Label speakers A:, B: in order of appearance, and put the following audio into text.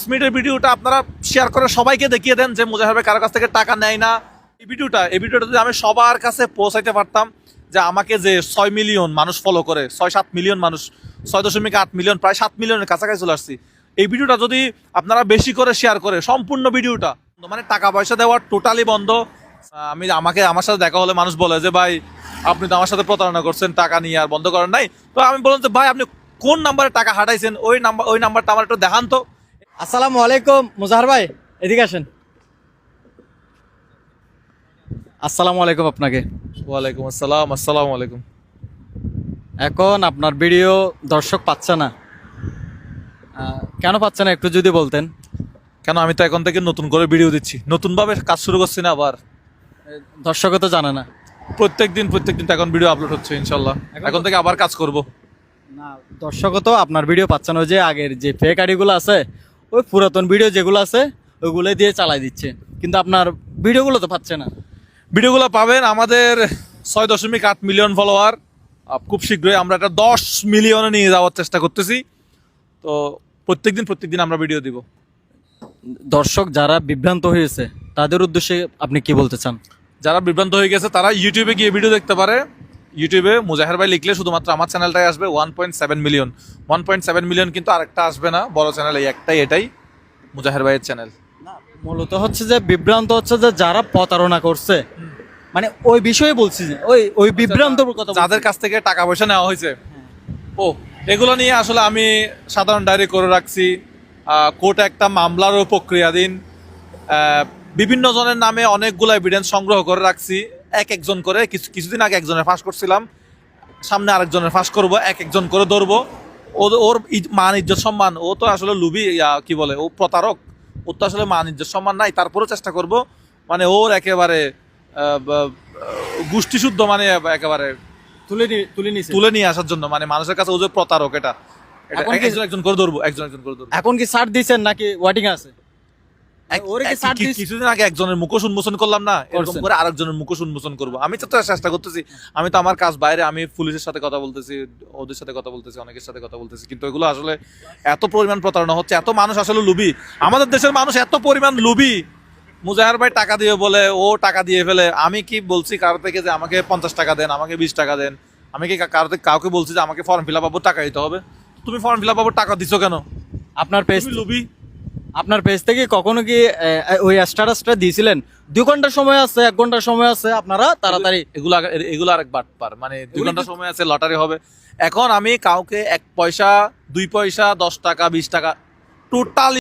A: মিনিটের ভিডিওটা আপনারা শেয়ার করে সবাইকে দেখিয়ে দেন যে মুজাহির ভাই কারো কাছ থেকে টাকা নেয় না। এই ভিডিওটা যদি আমি সবার কাছে পৌঁছাইতে পারতাম, যে আমাকে যে 6 মিলিয়ন মানুষ ফলো করে, 6-7 মিলিয়ন মানুষ, 6.8 মিলিয়ন, প্রায় 7 মিলিয়নের কাছাকাছি চলে আসছি। এই ভিডিওটা যদি আপনারা বেশি করে শেয়ার করে, সম্পূর্ণ ভিডিওটা মানে টাকা পয়সা দেওয়া টোটালি বন্ধ। আমার সাথে দেখা হলে মানুষ বলে যে ভাই আপনি তো আমার সাথে প্রতারণা করছেন, টাকা নিয়ে আর বন্ধ করেন নাই। তো আমি বললাম যে ভাই আপনি কোন নাম্বারে টাকা হাঁটাইছেন, ওই নাম্বারটা আমার একটু দেখান তো।
B: আসসালামু আলাইকুম মুজাহির ভাই, এদিকে আসেন। আসসালামু আলাইকুম আপনাকে।
A: ওয়ালাইকুম আসসালাম। আসসালামু আলাইকুম।
B: এখন আপনার ভিডিও দর্শক পাচ্ছে না, কেন পাচ্ছে না একটু যদি বলতেন।
A: কেন, আমি তো এখন থেকে নতুন করে ভিডিও দিচ্ছি, নতুনভাবে কাজ শুরু করছি না আবার।
B: দর্শকও তো জানে না।
A: প্রত্যেকদিন তো এখন ভিডিও আপলোড হচ্ছে ইনশাল্লাহ। এখন থেকে আবার কাজ করব।
B: না, দর্শকও তো আপনার ভিডিও পাচ্ছে না। ওই যে আগের যে ফেক আইডিগুলো আছে, ওই পুরাতন ভিডিও যেগুলো আছে ওইগুলো দিয়ে চালাই দিচ্ছে, কিন্তু আপনার ভিডিওগুলো তো পাচ্ছে না।
A: ভিডিওগুলো পাবেন আমাদের 6.8 মিলিয়ন ফলোয়ার। খুব শীঘ্রই আমরা এটা 10 মিলিয়নে নিয়ে যাওয়ার চেষ্টা করতেছি। তো প্রত্যেকদিন আমরা ভিডিও দিব।
B: দর্শক যারা বিভ্রান্ত হয়েছে তাদের উদ্দেশ্যে আপনি কি বলতে চান?
A: যারা বিভ্রান্ত হয়ে গেছে তারা ইউটিউবে গিয়ে ভিডিও দেখতে পারে। ইউটিউবে মুজাহির ভাই লিখলে শুধুমাত্র আমার চ্যানেলটাই আসবে। 1.7 মিলিয়ন, 1.7 মিলিয়ন কিন্তু আরেকটা আসবে না, বড় চ্যানেল এই একটাই, এটাই মুজাহির ভাইয়ের চ্যানেল।
B: মূলত হচ্ছে যে বিভ্রান্ত হচ্ছে যে যারা প্রতারণা করছে, মানে ওই বিষয়ে বলছি যে ওই বিভ্রান্ত কথা
A: যাদের কাছ থেকে টাকা পয়সা নেওয়া হয়েছে, ও এগুলো নিয়ে আসলে আমি সাধারণ ডায়েরি করে রাখছি। কোর্টে একটা মামলারও প্রক্রিয়াধীন। বিভিন্ন জনের নামে অনেকগুলো এভিডেন্স সংগ্রহ করে রাখছি, একজন করে। কিছুদিন আগে একজনের ফাঁস করছিলাম, সামনে আরেকজনের ফাঁস করবো, একজন করে ধরবো। ওর মান ইজ্জত সম্মান, ও তো আসলে লুবি, কি বলে, ও প্রতারক। ওর তো আসলে মান ইজ্জত সম্মান নাই, তারপরেও চেষ্টা করব মানে ওর একেবারে গোষ্ঠী শুদ্ধ, মানে একেবারে তুলে নিয়ে আসার জন্য, মানে মানুষের কাছে ও যে প্রতারক এটা একজন করে ধরবো।
B: এখন কি ছাড় দিচ্ছেন নাকি ওয়াটিং আছে?
A: কিছুদিন আগে একজনের মুখোশ উন্মোচন করলাম না, এরকম করে আরেকজনের মুখোশ উন্মোচন করবো। আমি তো চেষ্টা করতেছি, আমি তো আমার কাজ বাইরে, আমি পুলিশের সাথে কথা বলতেছি, ওদের সাথে কথা বলতেছি, অনেকের সাথে কথা বলতেছি, কিন্তু এগুলো আসলে এত পরিমাণ প্রতারণা হচ্ছে, এত মানুষ আসলে লুবি। আমাদের দেশের মানুষ এত পরিমাণ লুবি। মুজাহির ভাই টাকা দিয়ে বলে, ও টাকা দিয়ে ফেলে। আমি কি বলছি কারো থেকে যে আমাকে 50 টাকা দেন, আমাকে 20 টাকা দেন? আমি কি কাউকে বলছি যে আমাকে ফর্ম ফিল আপ বাবদ টাকা দিতে হবে? তুমি ফর্ম ফিল আপ বাবদ টাকা দিছো কেন?
B: আপনার পেজ
A: লুবি।
B: আপনার পেজ থেকে কখনো কি ওই স্ট্যাটাসটা দিয়েছিলেন 2 ঘন্টা সময় আছে, 1 ঘন্টা সময় আছে, আপনারা তাড়াতাড়ি?
A: এগুলো আরেক বাটপার, মানে 2 ঘন্টা সময় আছে, লটারি হবে। এখন আমি কাউকে 1 পয়সা, 2 পয়সা, 10 টাকা, 20 টাকা টোটালি